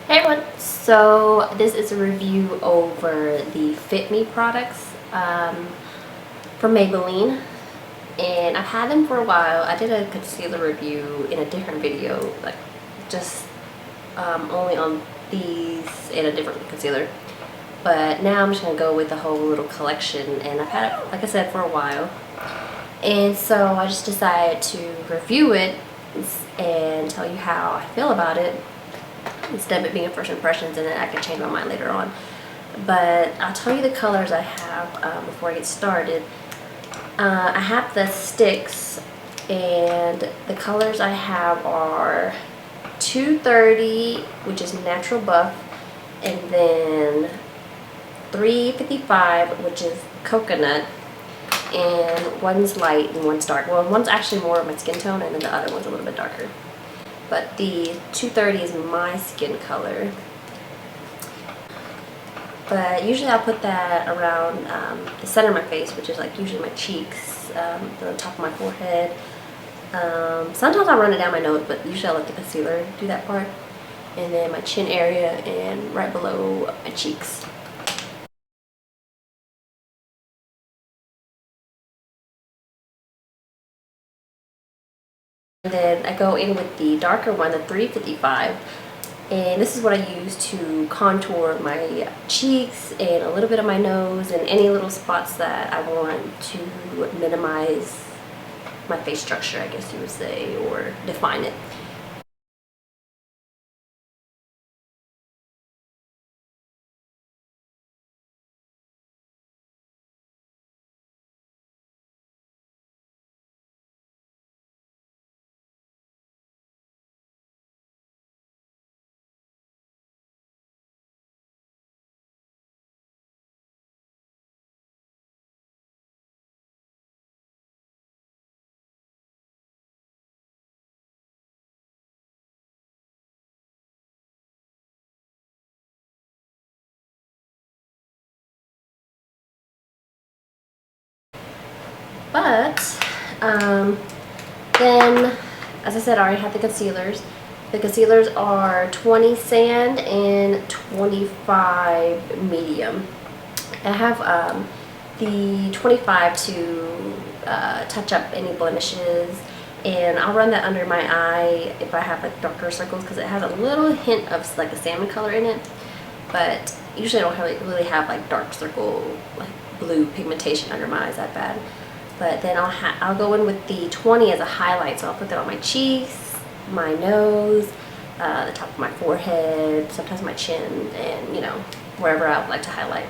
Hey everyone, so this is a review over the Fit Me products from Maybelline, and I've had them for a while. I did a concealer review in a different video, like just only on these and a different concealer, but now I'm just going to go with the whole little collection, and I've had it, like I said, for a while, and so I just decided to review it and tell you how I feel about it, instead of it being a first impressions, and then I can change my mind later on. But I'll tell you the colors I have before I get started. I have the sticks, and the colors I have are 230, which is natural buff, and then 355, which is coconut, and one's light and one's dark. Well, one's actually more of my skin tone, and then the other one's a little bit darker. But the 230 is my skin color. But usually I'll put that around the center of my face, which is like usually my cheeks, the top of my forehead. Sometimes I'll run it down my nose, but usually I'll let the concealer do that part. And then my chin area and right below my cheeks. And then I go in with the darker one, the 355, and this is what I use to contour my cheeks and a little bit of my nose and any little spots that I want to minimize my face structure, I guess you would say, or define it. But then, as I said, I already have the concealers. The concealers are 20 sand and 25 medium. I have the 25 to touch up any blemishes, and I'll run that under my eye if I have like darker circles, because it has a little hint of like a salmon color in it. But usually I don't really have like dark circle, like blue pigmentation under my eyes that bad. But then I'll go in with the 20 as a highlight, so I'll put that on my cheeks, my nose, the top of my forehead, sometimes my chin, and you know, wherever I would like to highlight.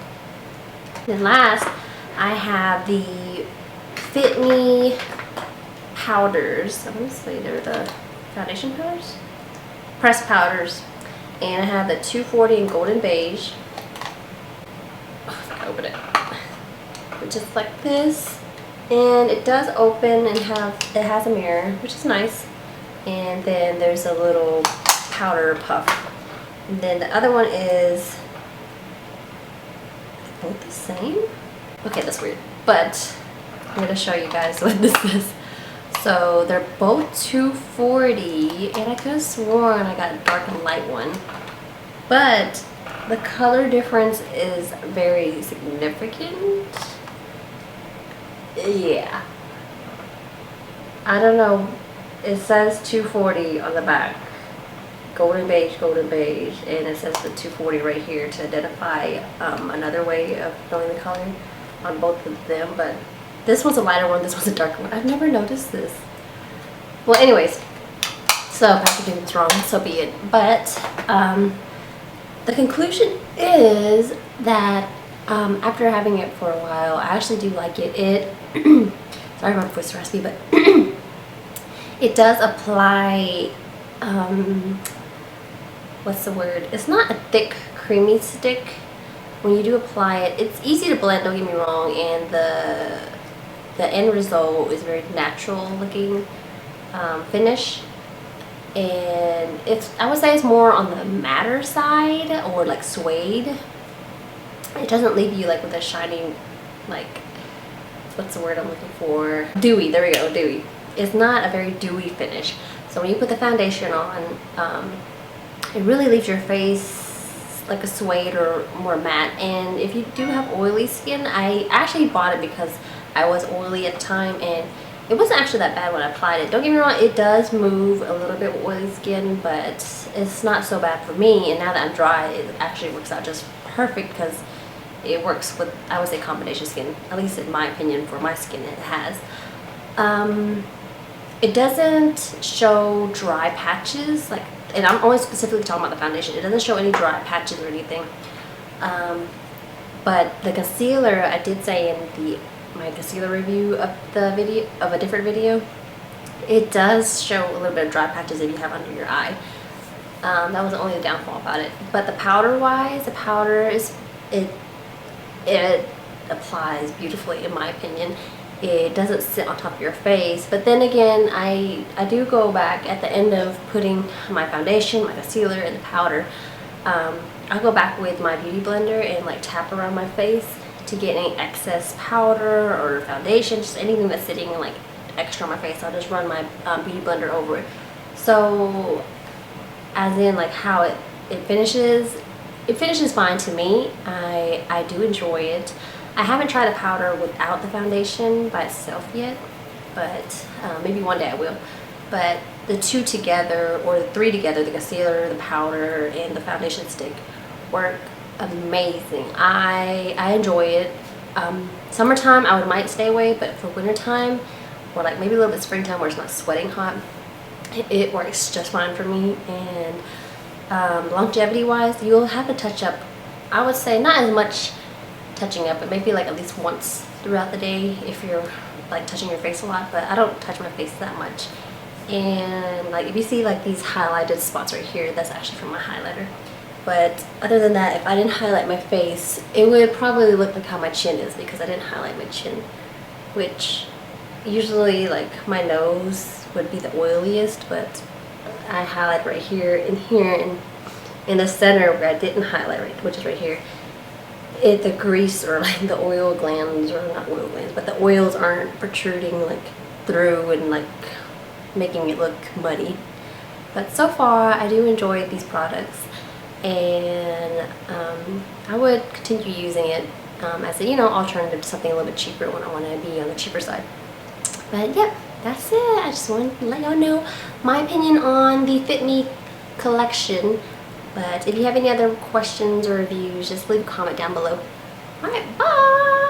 Then last, I have the Fit Me powders. I'm going to say they're the foundation powders? Pressed powders. And I have the 240 in golden beige. Oh, I can open it. Just like this. And it does open and it has a mirror, which is nice. And then there's a little powder puff. And then the other one is both the same. Okay, that's weird. But I'm going to show you guys what this is. So they're both 240, and I could have sworn I got a dark and light one. But the color difference is very significant. Yeah, I don't know, it says 240 on the back, golden beige, and it says the 240 right here to identify another way of knowing the color on both of them. But this one's a lighter one, this one's a darker one. I've never noticed this. Well, anyways, so packaging was wrong, so be it. But the conclusion is that after having it for a while, I actually do like it. Sorry my voice raspy, but it does apply, what's the word? It's not a thick, creamy stick. When you do apply it, it's easy to blend, don't get me wrong, and the end result is very natural looking finish. And I would say it's more on the matter side, or like suede. It doesn't leave you like with a shining, like, what's the word I'm looking for? Dewy, there we go, dewy. It's not a very dewy finish. So when you put the foundation on, It really leaves your face like a suede or more matte. And if you do have oily skin, I actually bought it because I was oily at the time, and it wasn't actually that bad when I applied it. Don't get me wrong, it does move a little bit with oily skin, but it's not so bad for me. And now that I'm dry, it actually works out just perfect because it works with, I would say, combination skin. At least in my opinion, for my skin, it has. It doesn't show dry patches, like, and I'm only specifically talking about the foundation. It doesn't show any dry patches or anything. But the concealer, I did say in my concealer review of the video, of a different video, it does show a little bit of dry patches if you have under your eye. That was only the downfall about it. But the powder wise, the powder is, it applies beautifully in my opinion. It doesn't sit on top of your face. But then again, I do go back at the end of putting my foundation, my concealer, and the powder. I'll go back with my beauty blender and like tap around my face to get any excess powder or foundation, just anything that's sitting like extra on my face. I'll just run my beauty blender over it. So as in like how it finishes fine to me. I do enjoy it. I haven't tried the powder without the foundation by itself yet, but maybe one day I will. But the two together, or the three together, the concealer, the powder, and the foundation stick, work amazing. I enjoy it. Summertime I might stay away, but for wintertime, or like maybe a little bit springtime where it's not sweating hot, it works just fine for me. And longevity wise, you'll have to touch up, I would say not as much touching up, but maybe like at least once throughout the day if you're like touching your face a lot. But I don't touch my face that much. And like if you see like these highlighted spots right here, that's actually from my highlighter. But other than that, if I didn't highlight my face, it would probably look like how my chin is, because I didn't highlight my chin, which usually like my nose would be the oiliest, but I highlight right here and in the center where I didn't highlight, right, which is right here. The grease, or like the oil glands, or not oil glands, but the oils aren't protruding like through and like making it look muddy. But so far I do enjoy these products, and I would continue using it as a, alternative to something a little bit cheaper when I want to be on the cheaper side. But yeah, that's it. I just wanted to let y'all know my opinion on the Fit Me collection. But if you have any other questions or reviews, just leave a comment down below. Alright, bye!